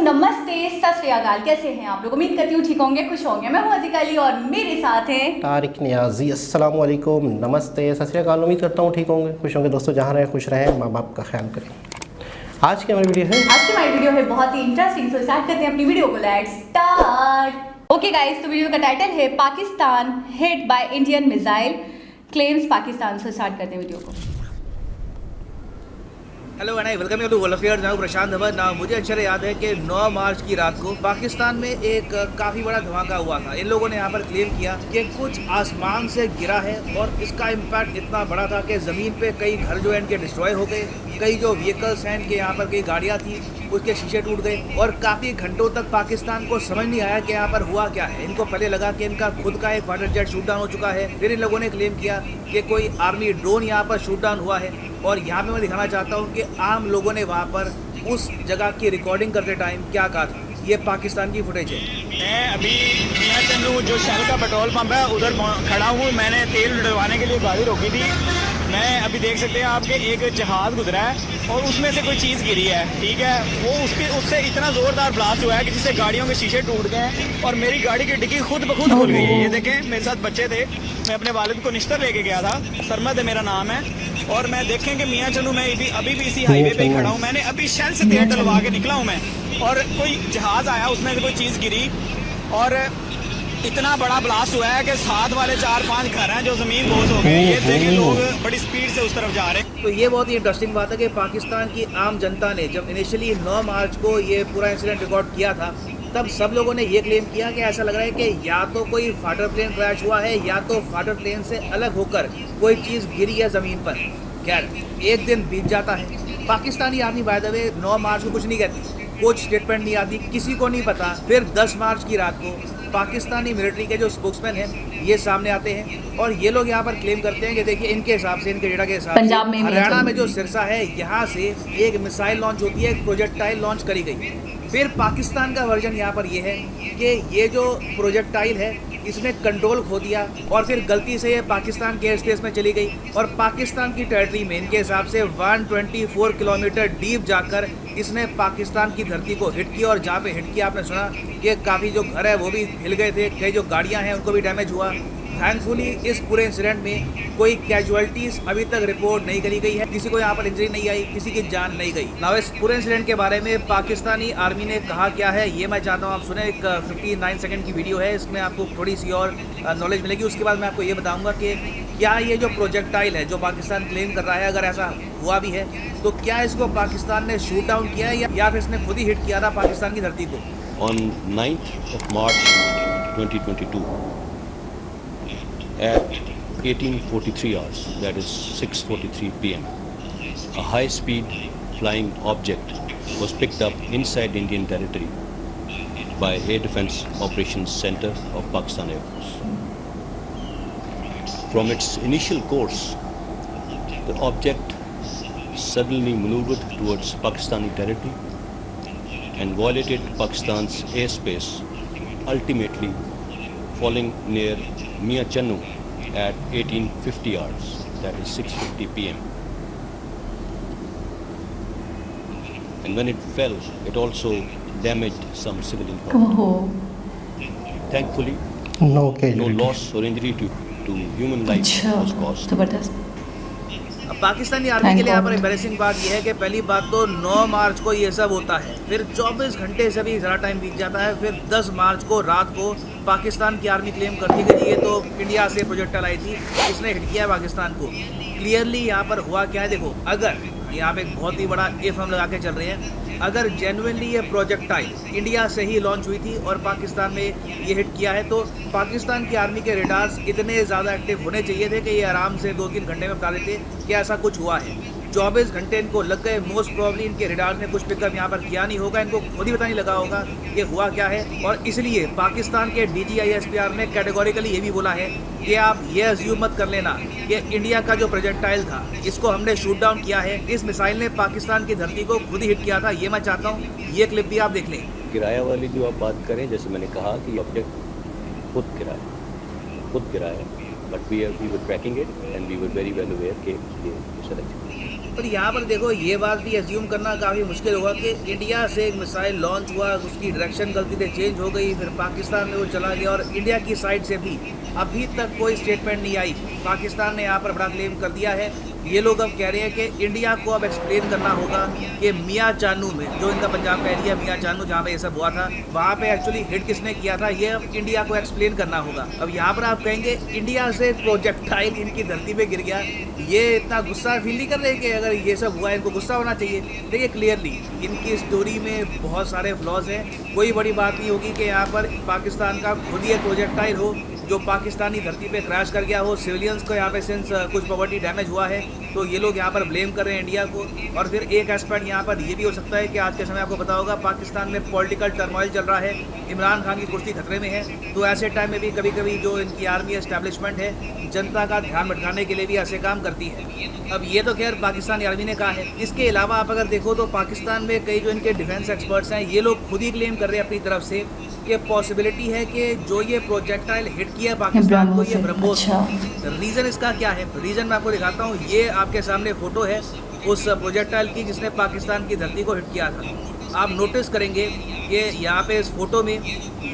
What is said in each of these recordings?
नमस्ते, सत श्री अकाल। कैसे हैं आप लोग? उम्मीद करती हूँ ठीक होंगे, खुश होंगे। मैं हूँ अज़ीज़ा अली और मेरे साथ हैं तारिक नियाजी। अस्सलाम वालेकुम, नमस्ते, सत श्री अकाल। उम्मीद करता हूँ ठीक होंगे, खुश होंगे। दोस्तों जहाँ रहें खुश रहें, माँ बाप का ख्याल करें। आज की हमारी वीडियो है बहुत ही इंटरेस्टिंग। सो स्टार्ट करते हैं अपनी वीडियो को। Let's start. ओके गाइस, तो वीडियो का टाइटल है Pakistan hit by Indian missile claims Pakistan. से स्टार्ट करते हैं वीडियो को। Hello and I welcome you to world affairs. Now Prashant Dhawan. Now मुझे अच्छे से याद है कि 9 मार्च की रात को पाकिस्तान में एक काफ़ी बड़ा धमाका हुआ था। इन लोगों ने यहाँ पर क्लेम किया कि कुछ आसमान से गिरा है और इसका इम्पैक्ट इतना बड़ा था कि ज़मीन पे कई घर जो है इनके डिस्ट्रॉय हो गए, कई जो व्हीकल्स हैं इनके यहाँ पर कई गाड़ियाँ थी उसके शीशे टूट गए और काफ़ी घंटों तक पाकिस्तान को समझ नहीं आया कि यहाँ पर हुआ क्या है। इनको पहले लगा कि इनका खुद का एक फाइटर जेट शूट डाउन हो चुका है। फिर इन लोगों ने क्लेम किया कि कोई आर्मी ड्रोन यहाँ पर शूट डाउन हुआ है। और यहाँ पे मैं दिखाना चाहता हूँ कि आम लोगों ने वहाँ पर उस जगह की रिकॉर्डिंग करते टाइम क्या कहा था। ये पाकिस्तान की फुटेज है। मैं अभी मियां चन्नू जो शहर का पेट्रोल पंप है उधर खड़ा हूँ। मैंने तेल डलवाने के लिए गाड़ी रोकी थी। मैं अभी देख सकते हैं आपके एक जहाज़ गुजरा है और उसमें से कोई चीज़ गिरी है, ठीक है। वो उससे इतना ज़ोरदार ब्लास्ट हुआ है कि जिससे गाड़ियों के शीशे टूट गए हैं और मेरी गाड़ी की डिक्की खुद ब खुद खुल गई है। ये देखें, मेरे साथ बच्चे थे, मैं अपने वालिद को निश्तर लेके गया था। सरमद मेरा नाम है। और मैं देखें कि मियां चन्नू मैं अभी भी इसी हाईवे पे ही खड़ा हूँ। मैंने अभी शहर से तेल डलवा के निकला हूँ मैं, और कोई जहाज़ आया, उसमें से कोई चीज़ गिरी और इतना बड़ा ब्लास्ट हुआ है कि साथ वाले 4-5 घर हैं जो ज़मीन बोझ हो गए। ये देखें, लोग बड़ी स्पीड से उस तरफ जा रहे हैं। तो ये बहुत ही इंटरेस्टिंग बात है कि पाकिस्तान की आम जनता ने जब इनिशियली 9 मार्च को ये पूरा इंसिडेंट रिकॉर्ड किया था, तब सब लोगों ने ये क्लेम किया कि ऐसा लग रहा है कि या तो कोई फाइटर प्लेन क्रैश हुआ है या तो फाइटर प्लेन से अलग होकर कोई चीज़ गिरी है ज़मीन पर। खैर, एक दिन बीत जाता है। Pakistani army by the way 9 मार्च को कुछ नहीं कहती, कुछ स्टेटमेंट नहीं आती, किसी को नहीं पता। फिर 10 मार्च की रात को पाकिस्तानी मिलिट्री के जो स्पोक्समैन हैं ये सामने आते हैं और ये लोग यहाँ पर क्लेम करते हैं कि देखिए, इनके हिसाब से, इनके डेटा के हिसाब से हरियाणा में जो सिरसा है यहाँ से एक मिसाइल लॉन्च होती है, एक प्रोजेक्टाइल लॉन्च करी गई। फिर पाकिस्तान का वर्जन यहाँ पर ये है कि ये जो प्रोजेक्टाइल है इसने कंट्रोल खो दिया और फिर गलती से ये पाकिस्तान के एयर स्पेस में चली गई और पाकिस्तान की टेरिटरी में इनके हिसाब से 124 किलोमीटर डीप जाकर इसने पाकिस्तान की धरती को हिट किया। और जहाँ पे हिट किया आपने सुना कि काफ़ी जो घर है वो भी हिल गए थे, कई जो गाड़ियाँ हैं उनको भी डैमेज हुआ। थैंकफुली इस पूरे इंसिडेंट में कोई कैजुअलिटीज अभी तक रिपोर्ट नहीं करी गई है, किसी को यहाँ पर इंजरी नहीं आई, किसी की जान नहीं गई। नाउ इस पूरे इंसिडेंट के बारे में पाकिस्तानी आर्मी ने कहा क्या है ये मैं चाहता हूँ आप सुने। एक 59 सेकंड की वीडियो है, इसमें आपको थोड़ी सी और नॉलेज मिलेगी। उसके बाद मैं आपको ये बताऊँगा कि क्या ये जो प्रोजेक्टाइल है जो पाकिस्तान क्लेम कर रहा है, अगर ऐसा हुआ भी है तो क्या इसको पाकिस्तान ने शूट डाउन किया है या फिर इसने खुद ही हिट किया था पाकिस्तान की धरती को। On 9th of March 2022 at 18:43 hours, that is 6:43 p.m., a high-speed flying object was picked up inside Indian territory by Air Defence Operations Center of Pakistan Air Force. From its initial course, the object suddenly maneuvered towards Pakistani territory and violated Pakistan's airspace, ultimately falling near Mian Channu at 18:50 hours, that is 6:50 p.m. And when it fell, it also damaged some civilian property. Thankfully, no loss or injury to human life was caused. अब Pakistani army के लिए यहाँ पर embarrassing बात यह है कि पहली बात तो 9 मार्च को ये सब होता है, फिर 24 घंटे से भी ज़्यादा टाइम बीत जाता है। फिर 10 मार्च को रात को पाकिस्तान की आर्मी क्लेम करती है कि ये तो इंडिया से प्रोजेक्टाइल आई थी, इसने हिट किया है पाकिस्तान को। क्लियरली यहाँ पर हुआ क्या है देखो, अगर यहाँ पे एक बहुत ही बड़ा इफ हम लगा के चल रहे हैं, अगर जेन्युइनली ये प्रोजेक्टाइल इंडिया से ही लॉन्च हुई थी और पाकिस्तान में ये हिट किया है तो पाकिस्तान की आर्मी के रेडार्स इतने ज़्यादा एक्टिव होने चाहिए थे कि ये आराम से 2-3 घंटे में बता देते कि ऐसा कुछ हुआ है। 24 घंटे इनको लग गए। मोस्ट प्रॉब्ली इनके रेडार्स ने कुछ पिकअप यहाँ पर किया नहीं होगा, इनको खुद ही पता नहीं लगा होगा ये हुआ क्या है। और इसलिए पाकिस्तान के DGISPR ने कैटेगोरिकली ये भी बोला है कि आप ये अज्यूम मत कर लेना कि इंडिया का जो प्रोजेक्टाइल था इसको हमने शूट डाउन किया है, इस मिसाइल ने पाकिस्तान की धरती को खुद ही हिट किया था। ये मैं चाहता हूँ ये क्लिप भी आप देख लें। किराया वाली जो आप बात करें, जैसे मैंने कहा कि ऑब्जेक्ट खुद गिरा है, but we were tracking it and we were very well aware कि ये पर यहाँ पर देखो ये बात भी एज्यूम करना काफ़ी मुश्किल होगा कि इंडिया से एक मिसाइल लॉन्च हुआ, उसकी डायरेक्शन गलती से चेंज हो गई, फिर पाकिस्तान में वो चला गया और इंडिया की साइड से भी अभी तक कोई स्टेटमेंट नहीं आई। पाकिस्तान ने यहाँ पर बड़ा क्लेम कर दिया है। ये लोग अब कह रहे हैं कि इंडिया को अब एक्सप्लेन करना होगा कि मियाँ चानू में, जो इनका पंजाब का एरिया मियाँ चानू जहाँ पे ये सब हुआ था, वहाँ पे एक्चुअली हिट किसने किया था, ये अब इंडिया को एक्सप्लेन करना होगा। अब यहाँ पर आप कहेंगे इंडिया से प्रोजेक्टाइल इनकी धरती पे गिर गया, ये इतना गुस्सा फील नहीं कर रहे कि अगर ये सब हुआ इनको गुस्सा होना चाहिए? देखिए क्लियरली इनकी स्टोरी में बहुत सारे फ्लॉज हैं। कोई बड़ी बात नहीं होगी कि यहाँ पर पाकिस्तान का खुद ही एक प्रोजेक्टाइल हो जो पाकिस्तानी धरती पे क्रैश कर गया हो, सिविलियंस को यहाँ पे सिंस कुछ प्रॉपर्टी डैमेज हुआ है, तो ये लोग यहाँ पर ब्लेम कर रहे हैं इंडिया को। और फिर एक एस्पेक्ट यहाँ पर ये भी हो सकता है कि आज के समय आपको पता होगा पाकिस्तान में पॉलिटिकल टर्मोइल चल रहा है, इमरान खान की कुर्सी खतरे में है, तो ऐसे टाइम में भी कभी कभी जो इनकी आर्मी एस्टेब्लिशमेंट है जनता का ध्यान भटकाने के लिए भी ऐसे काम करती है। अब ये तो खैर पाकिस्तानी आर्मी ने कहा है। इसके अलावा आप अगर देखो तो पाकिस्तान में कई जो इनके डिफेंस एक्सपर्ट्स हैं ये लोग खुद ही क्लेम कर रहे हैं अपनी तरफ से कि पॉसिबिलिटी है कि जो ये प्रोजेक्टाइल हिट किया पाकिस्तान को, ये ब्रह्मोस। रीज़न इसका क्या है? रीज़न मैं आपको दिखाता हूँ। ये आपके सामने फ़ोटो है उस प्रोजेक्टाइल की जिसने पाकिस्तान की धरती को हिट किया था। आप नोटिस करेंगे कि यहाँ पे इस फोटो में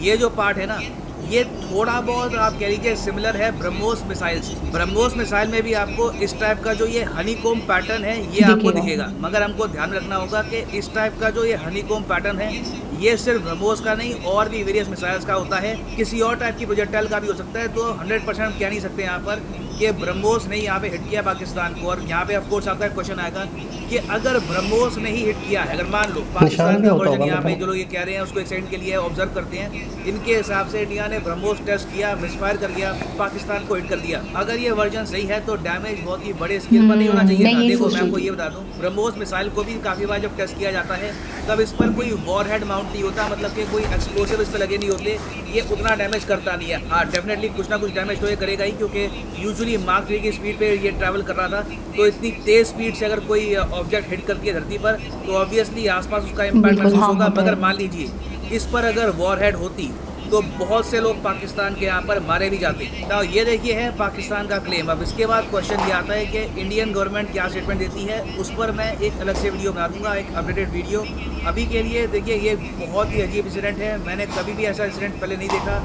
ये जो पार्ट है ना, ये थोड़ा बहुत आप कह लीजिए सिमिलर है ब्रह्मोस मिसाइल से। ब्रह्मोस मिसाइल में भी आपको इस टाइप का जो ये हनीकॉम्ब पैटर्न है ये आपको दिखेगा, मगर हमको ध्यान रखना होगा कि इस टाइप का जो ये हनीकॉम्ब पैटर्न है ये सिर्फ ब्रह्मोस का नहीं और भी वेरियस मिसाइल्स का होता है, किसी और टाइप की प्रोजेक्टाइल का भी हो सकता है। तो 100% हम कह नहीं सकते यहाँ पर कि ब्रह्मोस ने यहाँ पे हिट किया पाकिस्तान को। और यहाँ पे ऑफकोर्स आपका क्वेश्चन आएगा कि अगर ब्रह्मोस ने ही हिट किया है, अगर मान लो पाकिस्तान का वर्जन यहाँ पे जो लोग ये कह रहे हैं उसको एक सेकंड के लिए ऑब्जर्व करते हैं, इनके हिसाब से इंडिया ने ब्रह्मोस टेस्ट किया, मिसफायर कर गया, पाकिस्तान को हिट कर दिया। अगर ये वर्जन सही है तो डैमेज बहुत ही बड़े स्केल पर नहीं होना चाहिए था। देखो मैं आपको ये बता दूं, ब्रह्मोस मिसाइल को भी काफ़ी बार जब टेस्ट किया जाता है तब इस पर कोई वॉर हेड माउंट नहीं होता, मतलब कि कोई एक्सप्लोसिव इस पर लगे नहीं होते, ये उतना डैमेज करता नहीं है। हाँ डेफिनेटली कुछ ना कुछ डैमेज तो ये करेगा ही, क्योंकि यूजुअली मार्क 3 की स्पीड पे ये ट्रैवल कर रहा था, तो इतनी तेज स्पीड से अगर कोई ऑब्जेक्ट हिट करती है धरती पर तो ऑब्वियसली आसपास उसका इम्पैक्ट महसूस होगा। मगर मान लीजिए इस पर अगर वॉर हेड होती तो बहुत से लोग पाकिस्तान के यहाँ पर मारे भी जाते। तो ये देखिए है पाकिस्तान का क्लेम। अब इसके बाद क्वेश्चन ये आता है कि इंडियन गवर्नमेंट क्या स्टेटमेंट देती है, उस पर मैं एक अलग से वीडियो बना दूंगा, एक अपडेटेड वीडियो। अभी के लिए देखिए ये बहुत ही अजीब इंसिडेंट है, मैंने कभी भी ऐसा इंसिडेंट पहले नहीं देखा।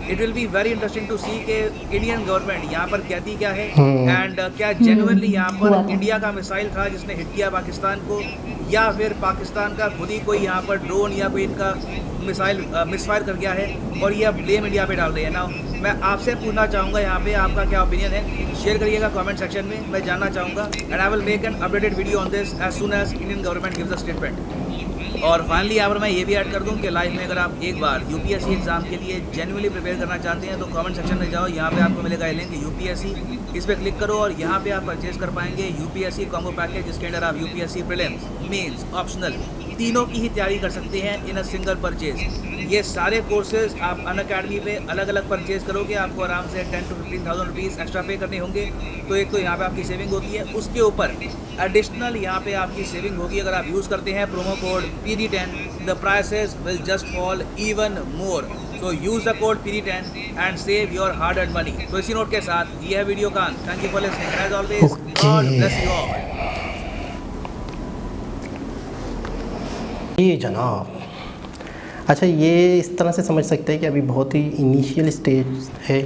It will be very interesting to see कि इंडियन गवर्नमेंट यहाँ पर कहती क्या है एंड क्या जेन्युइनली यहाँ पर इंडिया का मिसाइल था जिसने हिट किया पाकिस्तान को, या फिर पाकिस्तान का खुद ही कोई यहाँ पर ड्रोन या कोई इनका मिसाइल मिसफायर कर गया है और ये अब ब्लेम इंडिया पे डाल रहे हैं ना। मैं आपसे पूछना चाहूँगा यहाँ पे आपका क्या ओपिनियन है, शेयर करिएगा कमेंट सेक्शन में, मैं जानना चाहूँगा and I will make an updated video on this as soon as Indian government gives a statement. और फाइनली यहाँ पर मैं ये भी ऐड कर दूँ कि लाइफ में अगर आप एक बार यूपीएससी एग्जाम के लिए जेन्युइनली प्रिपेयर करना चाहते हैं तो कमेंट सेक्शन में जाओ, यहाँ पे आपको मिलेगा लिंक यूपीएससी, इस पर क्लिक करो और यहाँ पे आप परचेज कर पाएंगे यूपीएससी कॉम्बो पैकेज, जिसके अंदर आप यूपीएससी प्रीलिम्स, मेंस, ऑप्शनल तीनों की ही तैयारी कर सकते हैं इन अ सिंगल परचेज। ये सारे कोर्सेज आप अनअकैडमी पे अलग अलग परचेज करोगे, आपको आराम से 10 to 15,000 रुपीज़ एक्स्ट्रा पे करने होंगे। तो एक तो यहाँ पे आपकी सेविंग होती है, उसके ऊपर एडिशनल यहाँ पे आपकी सेविंग होगी अगर आप यूज़ करते हैं promo code PD10, the prices will just fall even more. So use the code PD10 and save your hard earned money. तो इसी नोट के साथ ये है वीडियो का अंत। Thank you for listening as always, God bless you all. ये जनाब, अच्छा ये इस तरह से समझ सकते हैं कि अभी बहुत ही इनिशियल स्टेज है,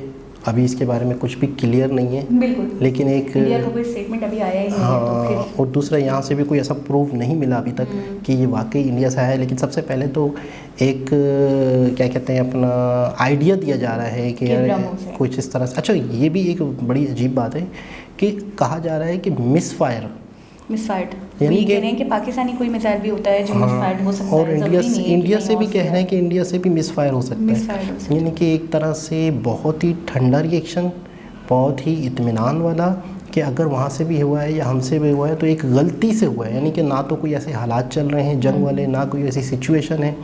अभी इसके बारे में कुछ भी क्लियर नहीं है। बिल्कुल, लेकिन एक इंडिया का कोई स्टेटमेंट अभी आया ही नहीं हाँ, है तो और दूसरा यहाँ से भी कोई ऐसा प्रूफ नहीं मिला अभी तक कि ये वाकई इंडिया से आया है। लेकिन सबसे पहले तो एक क्या कहते हैं अपना आइडिया दिया जा रहा है कि यार कुछ इस तरह से। अच्छा ये भी एक बड़ी अजीब बात है कि कहा जा रहा है कि मिसफायर यानी कह रहे हैं कि पाकिस्तानी कोई मिसाइल भी होता है जो मिसफायर हो सकता है, और इंडिया से भी कह रहे हैं कि इंडिया से भी मिसफायर हो सकता है। यानी कि एक तरह से बहुत ही ठंडा रिएक्शन, बहुत ही इत्मीनान वाला कि अगर वहाँ से भी हुआ है या हमसे भी हुआ है तो एक गलती से हुआ है। यानी कि ना तो कोई ऐसे हालात चल रहे हैं जंग वाले, ना कोई ऐसी सिचुएशन है,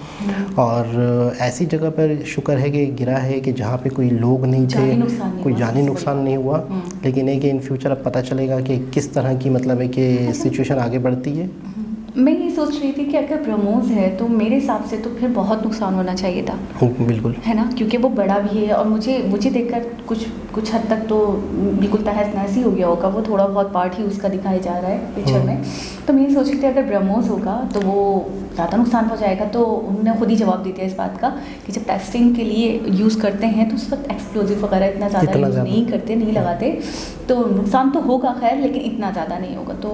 और ऐसी जगह पर शुक्र है कि गिरा है कि जहाँ पे कोई लोग नहीं थे, कोई जानी नुकसान नहीं हुआ। लेकिन है कि इन फ्यूचर अब पता चलेगा कि किस तरह की मतलब है कि सिचुएशन आगे बढ़ती है। मैं ये सोच रही थी कि अगर ब्रह्मोस है तो मेरे हिसाब से तो फिर बहुत नुकसान होना चाहिए था, बिल्कुल है ना, क्योंकि वो बड़ा भी है और मुझे देखकर कुछ हद तक तो बिल्कुल तहस नहस ही हो गया होगा, वो थोड़ा बहुत पार्ट ही उसका दिखाया जा रहा है पिक्चर में। तो मैं ये सोच रही थी अगर ब्रह्मोस होगा तो वो ज़्यादा नुकसान पहुँचाएगा। तो उन्होंने खुद ही जवाब दे दिया इस बात का कि जब टेस्टिंग के लिए यूज़ करते हैं तो उस वक्त एक्सप्लोजिव वगैरह इतना ज़्यादा यूज़ नहीं करते, नहीं लगाते, तो नुकसान तो होगा खैर, लेकिन इतना ज़्यादा नहीं होगा। तो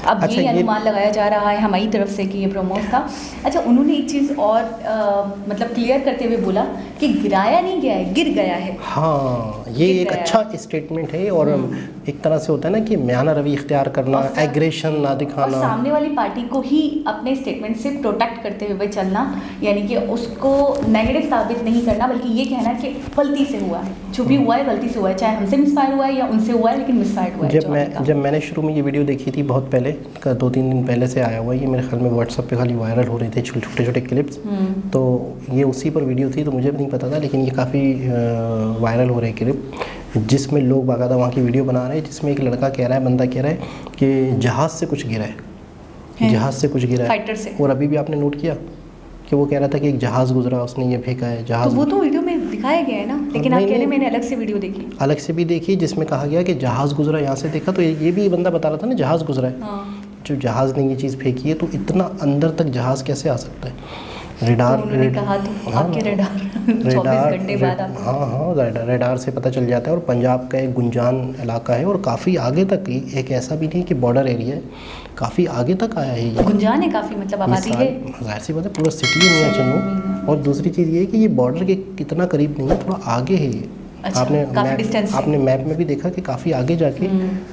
अब अच्छा, ये अनुमान लगाया जा रहा है हमारी तरफ से कि ये ब्रह्मोस था। अच्छा, उन्होंने एक चीज़ और मतलब क्लियर करते हुए बोला कि गिराया नहीं गया है, गिर गया है। हाँ, ये एक अच्छा स्टेटमेंट है और एक तरह से होता है ना कि म्याना रवि इख्तियार करना, एग्रेशन ना दिखाना, और सामने वाली पार्टी को ही अपने स्टेटमेंट से प्रोटेक्ट करते हुए चलना, यानी कि उसको नेगेटिव साबित नहीं करना, बल्कि ये कहना कि गलती से हुआ है, जो भी हुआ है गलती से हुआ है, चाहे हमसे मिसफायर हुआ है या उनसे हुआ है, लेकिन मिसफायर हुआ है। जब मैंने शुरू में ये वीडियो देखी थी बहुत पहले, 2-3 दिन पहले से आया हुआ है ये, मेरे ख्याल में व्हाट्सएप पे खाली वायरल हो रहे थे छोटे छोटे क्लिप्स, तो ये उसी पर वीडियो थी, तो मुझे भी नहीं पता था, लेकिन ये काफ़ी वायरल हो रहे क्लिप जिसमें लोग बाकायदा वहाँ की वीडियो बना रहे हैं, जिसमें एक लड़का कह रहा है, बंदा कह रहा है कि जहाज़ से कुछ गिरा है, जहाज़ से कुछ गिरा है, फाइटर से। और अभी भी आपने नोट किया कि वो कह रहा था कि एक जहाज़ गुजरा, उसने ये फेंका है जहाज़। तो वो तो वीडियो में दिखाया गया है ना, लेकिन आप कह रहे हैं मैंने अलग से वीडियो देखी, अलग से भी देखी जिसमें कहा गया कि जहाज़ गुजरा, यहाँ से देखा, तो ये भी बंदा बता रहा था ना जहाज़ गुजरा है। हाँ। जो जहाज़ ने ये चीज़ फेंकी है, तो इतना अंदर तक जहाज़ कैसे आ सकता है? रेडार, उन्होंने कहा तो आपके रेडार 24 घंटे बाद आप, हाँ, रेडार से पता चल जाता है, और पंजाब का एक गुंजान इलाका है और काफ़ी आगे तक, एक ऐसा भी नहीं कि बॉर्डर एरिया है, काफ़ी आगे तक आया है ये। गुंजान है काफ़ी, मतलब आबादी है, जाहिर सी बात है, पूरा सिटी है मियां चन्नू। और दूसरी चीज़ ये है कि ये बॉर्डर के कितना करीब नहीं है, थोड़ा आगे है ये। अच्छा, आपने मैप में भी देखा कि काफ़ी आगे जाके,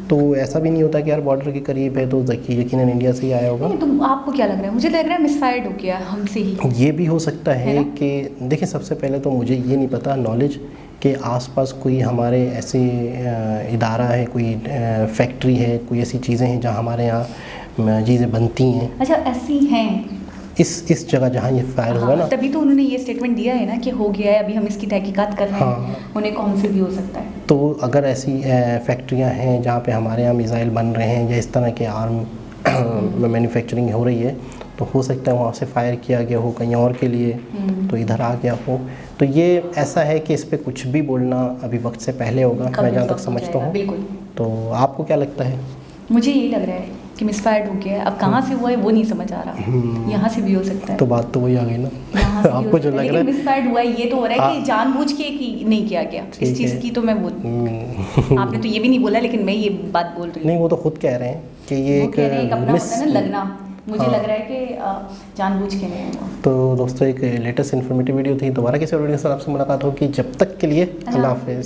तो ऐसा भी नहीं होता कि यार बॉर्डर के करीब है तो यकीनन इंडिया से ही आया होगा। नहीं, तो आपको क्या लग रहा है? मुझे लग रहा है मिसफायर्ड हो गया हमसे ही। ये भी हो सकता है कि देखिए, सबसे पहले तो मुझे ये नहीं पता नॉलेज कि आसपास कोई हमारे ऐसे इदारा है, कोई फैक्ट्री है, कोई ऐसी चीज़ें हैं जहाँ हमारे यहाँ चीज़ें बनती हैं। अच्छा, ऐसी हैं इस जगह जहाँ ये फायर हुआ ना, तभी तो उन्होंने ये स्टेटमेंट दिया है ना कि हो गया है, अभी हम इसकी तहकीकात कर रहे हैं। हाँ। उन्हें कौन से भी हो सकता है। तो अगर ऐसी फैक्ट्रियाँ हैं जहाँ पे हमारे यहाँ मिसाइल बन रहे हैं या इस तरह के आर्म मैन्युफैक्चरिंग हो रही है, तो हो सकता है वहाँ से फायर किया गया हो कहीं और के लिए, तो इधर आ गया हो। तो ये ऐसा है कि इस पर कुछ भी बोलना अभी वक्त से पहले होगा, मैं जहाँ तक समझता हूँ। बिल्कुल। तो आपको क्या लगता है? मुझे यही लग रहा है कि मिसफायर्ड हो गया है। अब कहाँ से हुआ है वो नहीं समझ आ रहा, यहाँ से भी हो सकता है। तो बात तो वही आ गई ना, आपको जो लग रहा है मिसफायर्ड हुआ है, ये तो हो रहा है कि जानबूझ के कि नहीं किया गया, इस चीज़ की तो मैं बोल आपने तो ये भी नहीं बोला, लेकिन मैं ये बात बोल रही हूँ। नहीं, वो तो खुद कह रहे हैं कि ये एक अपना होता है ना लगना, मुझे लग रहा है कि जानबूझ के नहीं हुआ। तो दोस्तों, एक लेटेस्ट इन्फॉर्मेटिव वीडियो थी, दोबारा किसी वीडियो के साथ आपसे मुलाकात होगी, जब तक के लिए अल्लाह हाफिज़।